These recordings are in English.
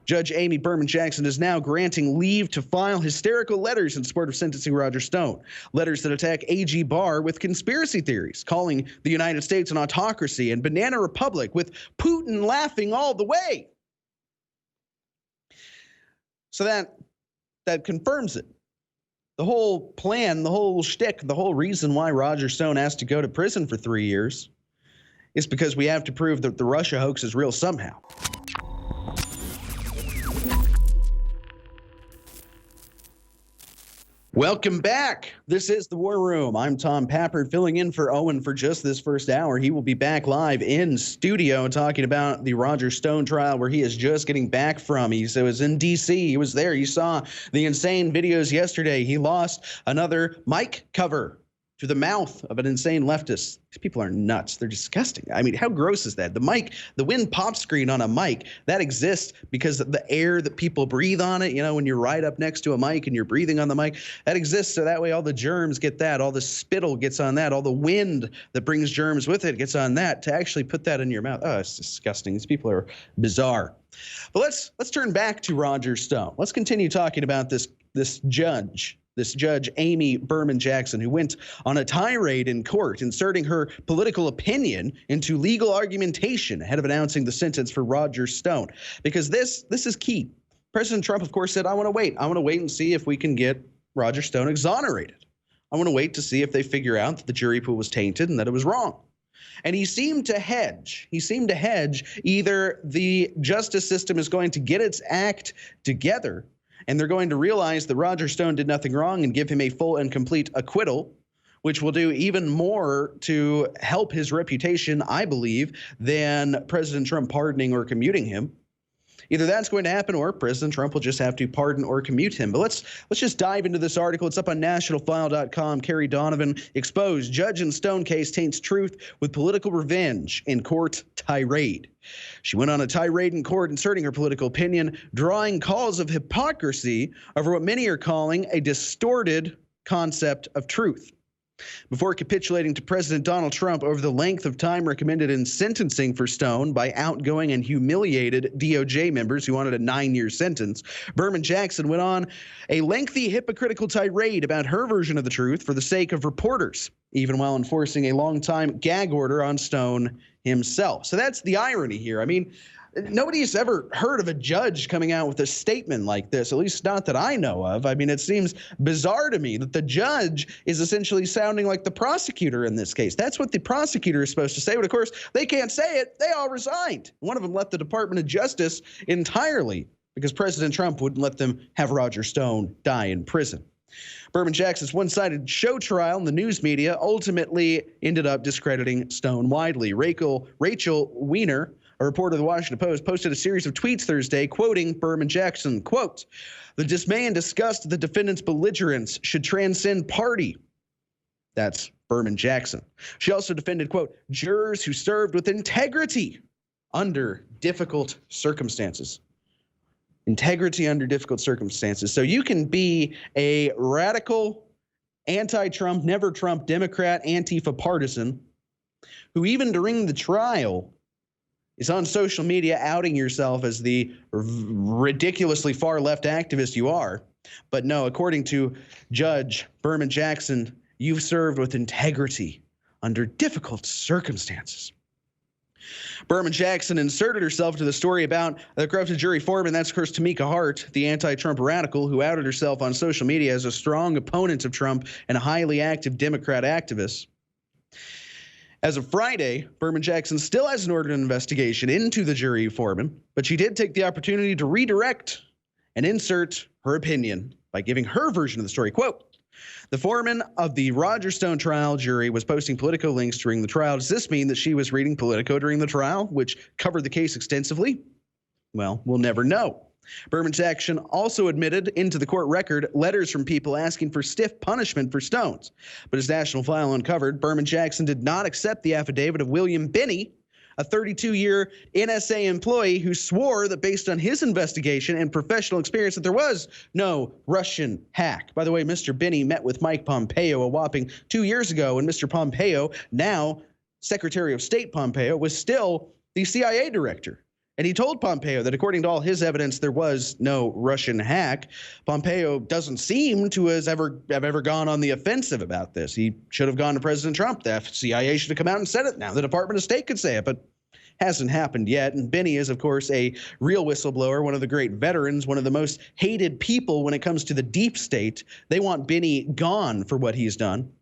Judge Amy Berman Jackson is now granting leave to file hysterical letters in support of sentencing Roger Stone. Letters that attack AG Barr with conspiracy theories, calling the United States an autocracy and banana republic, with Putin laughing all the way. So that confirms it. The whole plan, the whole shtick, the whole reason why Roger Stone has to go to prison for 3 years is because we have to prove that the Russia hoax is real somehow. Welcome back. This is The War Room. I'm Tom Pappert, filling in for Owen for just this first hour. He will be back live in studio talking about the Roger Stone trial, where he is just getting back from. He was in D.C. He was there. You saw the insane videos yesterday. He lost another mic cover to the mouth of an insane leftist. These people are nuts. They're disgusting. I mean, how gross is that? The mic, the wind pop screen on a mic, that exists because of the air that people breathe on it. You know, when you're right up next to a mic and you're breathing on the mic, that exists so that way all the germs get that, all the spittle gets on that, all the wind that brings germs with it gets on that. To actually put that in your mouth, oh, it's disgusting. These people are bizarre. But let's turn back to Roger Stone. Let's continue talking about this judge. This Judge Amy Berman Jackson, who went on a tirade in court, inserting her political opinion into legal argumentation ahead of announcing the sentence for Roger Stone. Because this is key. President Trump, of course, said, I want to wait. I want to wait and see if we can get Roger Stone exonerated. I want to wait to see if they figure out that the jury pool was tainted and that it was wrong. And he seemed to hedge. Either the justice system is going to get its act together and they're going to realize that Roger Stone did nothing wrong and give him a full and complete acquittal, which will do even more to help his reputation, I believe, than President Trump pardoning or commuting him. Either that's going to happen or President Trump will just have to pardon or commute him. But let's just dive into this article. It's up on nationalfile.com. Carrie Donovan exposed Judge and Stone case taints truth with political revenge in court tirade. She went on a tirade in court inserting her political opinion, drawing calls of hypocrisy over what many are calling a distorted concept of truth. Before capitulating to President Donald Trump over the length of time recommended in sentencing for Stone by outgoing and humiliated DOJ members who wanted a 9-year sentence, Berman Jackson went on a lengthy hypocritical tirade about her version of the truth for the sake of reporters, even while enforcing a long-time gag order on Stone himself. So that's the irony here. I mean, nobody's ever heard of a judge coming out with a statement like this, at least not that I know of. I mean, it seems bizarre to me that the judge is essentially sounding like the prosecutor in this case. That's what the prosecutor is supposed to say, but of course, they can't say it. They all resigned. One of them left the Department of Justice entirely because President Trump wouldn't let them have Roger Stone die in prison. Berman Jackson's one-sided show trial in the news media ultimately ended up discrediting Stone widely. Rachel Weiner, a reporter of the Washington Post, posted a series of tweets Thursday quoting Berman Jackson, quote, "The dismay and disgust of the defendant's belligerence should transcend party." That's Berman Jackson. She also defended, quote, "jurors who served with integrity under difficult circumstances." Integrity under difficult circumstances. So you can be a radical, anti-Trump, never Trump Democrat, Antifa partisan who even during the trial is on social media outing yourself as the ridiculously far left activist you are. But no, according to Judge Berman Jackson, you've served with integrity under difficult circumstances. Berman Jackson inserted herself into the story about the corrupted jury foreman. That's, of course, Tamika Hart, the anti-Trump radical who outed herself on social media as a strong opponent of Trump and a highly active Democrat activist. As of Friday, Berman Jackson still hasn't ordered an investigation into the jury foreman, but she did take the opportunity to redirect and insert her opinion by giving her version of the story. Quote, "The foreman of the Roger Stone trial jury was posting Politico links during the trial. Does this mean that she was reading Politico during the trial, which covered the case extensively? Well, we'll never know." Berman Jackson also admitted into the court record letters from people asking for stiff punishment for Stones. But as National File uncovered, Berman Jackson did not accept the affidavit of William Binney, a 32-year NSA employee who swore that based on his investigation and professional experience that there was no Russian hack. By the way, Mr. Binney met with Mike Pompeo a whopping 2 years ago, and Mr. Pompeo, now Secretary of State Pompeo, was still the CIA director. And he told Pompeo that according to all his evidence, there was no Russian hack. Pompeo doesn't seem to have ever gone on the offensive about this. He should have gone to President Trump. The CIA should have come out and said it. Now the Department of State could say it, but hasn't happened yet. And Binney is, of course, a real whistleblower, one of the great veterans, one of the most hated people when it comes to the deep state. They want Binney gone for what he's done.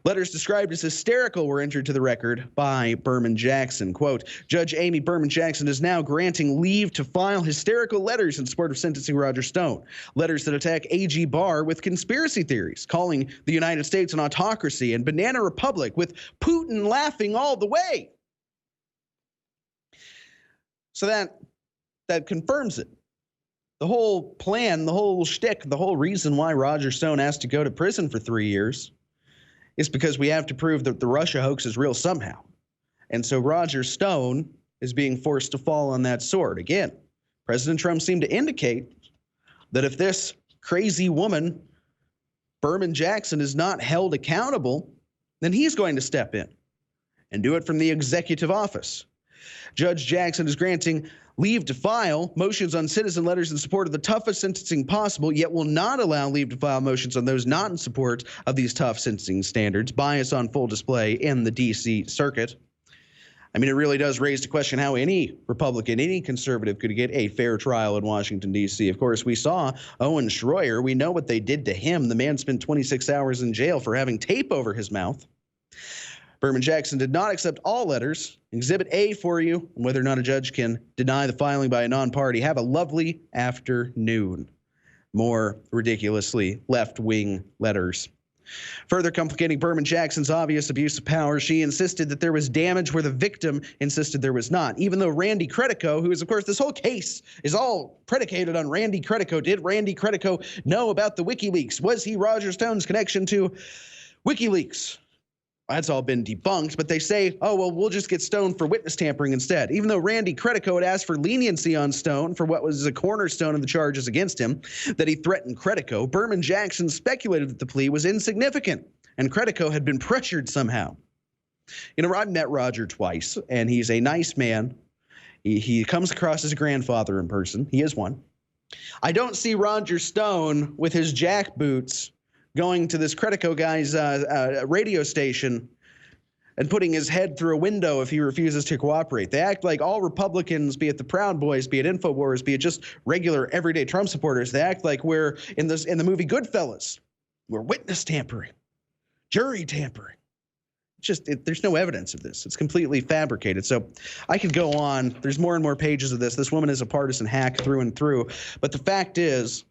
Letters described as hysterical were entered to the record by Berman Jackson. Quote, Judge Amy Berman Jackson is now granting leave to file hysterical letters in support of sentencing Roger Stone. Letters that attack AG Barr with conspiracy theories, calling the United States an autocracy and banana republic, with Putin laughing all the way. So that confirms it. The whole plan, the whole shtick, the whole reason why Roger Stone has to go to prison for 3 years is because we have to prove that the Russia hoax is real somehow. And so Roger Stone is being forced to fall on that sword. Again, President Trump seemed to indicate that if this crazy woman, Berman Jackson, is not held accountable, then he's going to step in and do it from the executive office. Judge Jackson is granting leave to file motions on citizen letters in support of the toughest sentencing possible, yet will not allow leave to file motions on those not in support of these tough sentencing standards. Bias on full display in the D.C. Circuit. I mean, it really does raise the question how any Republican, any conservative could get a fair trial in Washington, D.C. Of course, we saw Owen Schroyer. We know what they did to him. The man spent 26 hours in jail for having tape over his mouth. Berman Jackson did not accept all letters. Exhibit A for you on whether or not a judge can deny the filing by a non-party. Have a lovely afternoon. More ridiculously left-wing letters. Further complicating Berman Jackson's obvious abuse of power, she insisted that there was damage where the victim insisted there was not. Even though Randy Credico, who is, of course, this whole case is all predicated on Randy Credico. Did Randy Credico know about the WikiLeaks? Was he Roger Stone's connection to WikiLeaks? That's all been debunked, but they say, oh, well, we'll just get Stone for witness tampering instead. Even though Randy Credico had asked for leniency on Stone for what was a cornerstone of the charges against him, that he threatened Credico, Berman Jackson speculated that the plea was insignificant and Credico had been pressured somehow. You know, I've met Roger twice, and he's a nice man. He comes across as a grandfather in person. He is one. I don't see Roger Stone with his jack boots going to this Credico guy's radio station and putting his head through a window if he refuses to cooperate. They act like all Republicans, be it the Proud Boys, be it InfoWars, be it just regular everyday Trump supporters, they act like we're in the movie Goodfellas. We're witness tampering, jury tampering. There's no evidence of this. It's completely fabricated. So I could go on. There's more and more pages of this. This woman is a partisan hack through and through. But the fact is,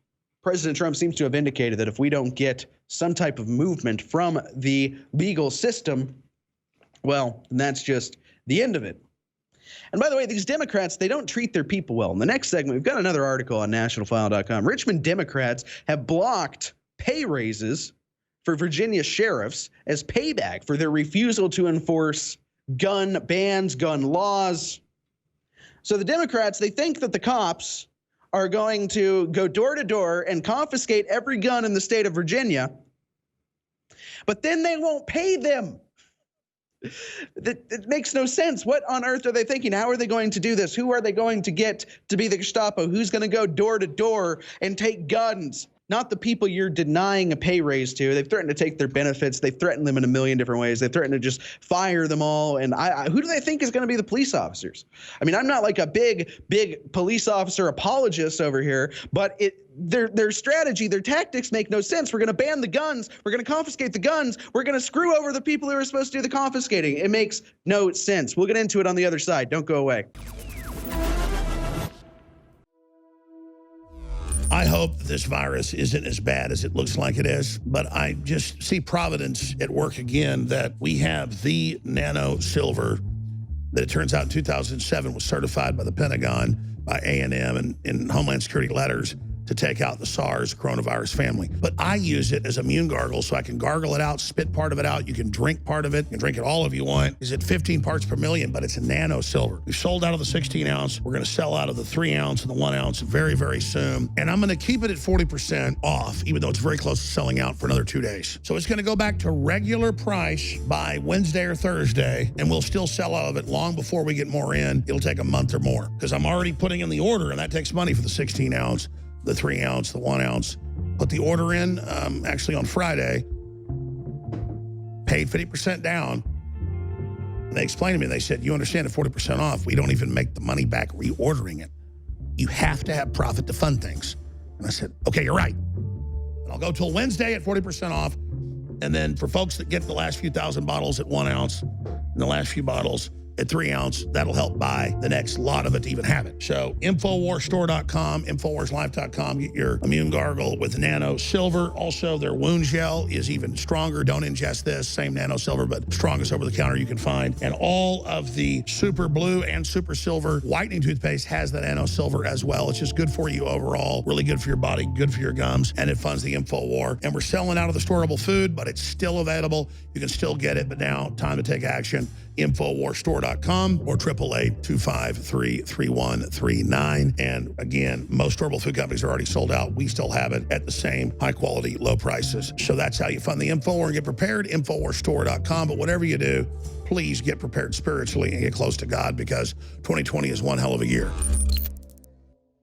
President Trump seems to have indicated that if we don't get some type of movement from the legal system, well, that's just the end of it. And by the way, these Democrats, they don't treat their people well. In the next segment, we've got another article on nationalfile.com. Richmond Democrats have blocked pay raises for Virginia sheriffs as payback for their refusal to enforce gun bans, gun laws. So the Democrats, they think that the cops are going to go door to door and confiscate every gun in the state of Virginia, but then they won't pay them. It makes no sense. What on earth are they thinking? How are they going to do this? Who are they going to get to be the Gestapo? Who's going to go door to door and take guns? Not the people you're denying a pay raise to. They've threatened to take their benefits. They've threatened them in a million different ways. They've threatened to just fire them all. And who do they think is going to be the police officers? I mean, I'm not like a big police officer apologist over here, but their strategy, their tactics make no sense. We're going to ban the guns. We're going to confiscate the guns. We're going to screw over the people who are supposed to do the confiscating. It makes no sense. We'll get into it on the other side. Don't go away. I hope this virus isn't as bad as it looks like it is, but I just see Providence at work again, that we have the nano silver that it turns out in 2007 was certified by the Pentagon, by A&M and in Homeland Security letters to take out the SARS coronavirus family. But I use it as immune gargle, so I can gargle it out, spit part of it out. You can drink part of it. You can drink it all if you want. Is it 15 parts per million, but it's a nano silver. We've sold out of the 16 ounce. We're going to sell out of the 3 ounce and the 1 ounce very, very soon. And I'm going to keep it at 40% off, even though it's very close to selling out for another 2 days. So it's going to go back to regular price by Wednesday or Thursday, and we'll still sell out of it long before we get more in. It'll take a month or more because I'm already putting in the order, and that takes money for the 16 ounce, the 3 ounce, the 1 ounce. Put the order in actually on Friday, paid 50% down. And they explained to me, they said, you understand at 40% off, we don't even make the money back reordering it. You have to have profit to fund things. And I said, okay, you're right. And I'll go till Wednesday at 40% off. And then for folks that get the last few thousand bottles at 1 ounce and the last few bottles at 3 ounce, that'll help buy the next lot of it to even have it. So InfoWarsStore.com, InfoWarsLife.com, get your immune gargle with nano silver. Also, their wound gel is even stronger. Don't ingest this, same nano silver, but strongest over the counter you can find. And all of the super blue and super silver whitening toothpaste has that nano silver as well. It's just good for you overall, really good for your body, good for your gums, and it funds the InfoWar. And we're selling out of the storable food, but it's still available. You can still get it, but now time to take action. InfoWarsStore.com or 888-253-3139. And again, most storable food companies are already sold out. We still have it at the same high quality, low prices. So that's how you fund the InfoWar and get prepared, InfoWarsStore.com. But whatever you do, please get prepared spiritually and get close to God, because 2020 is one hell of a year.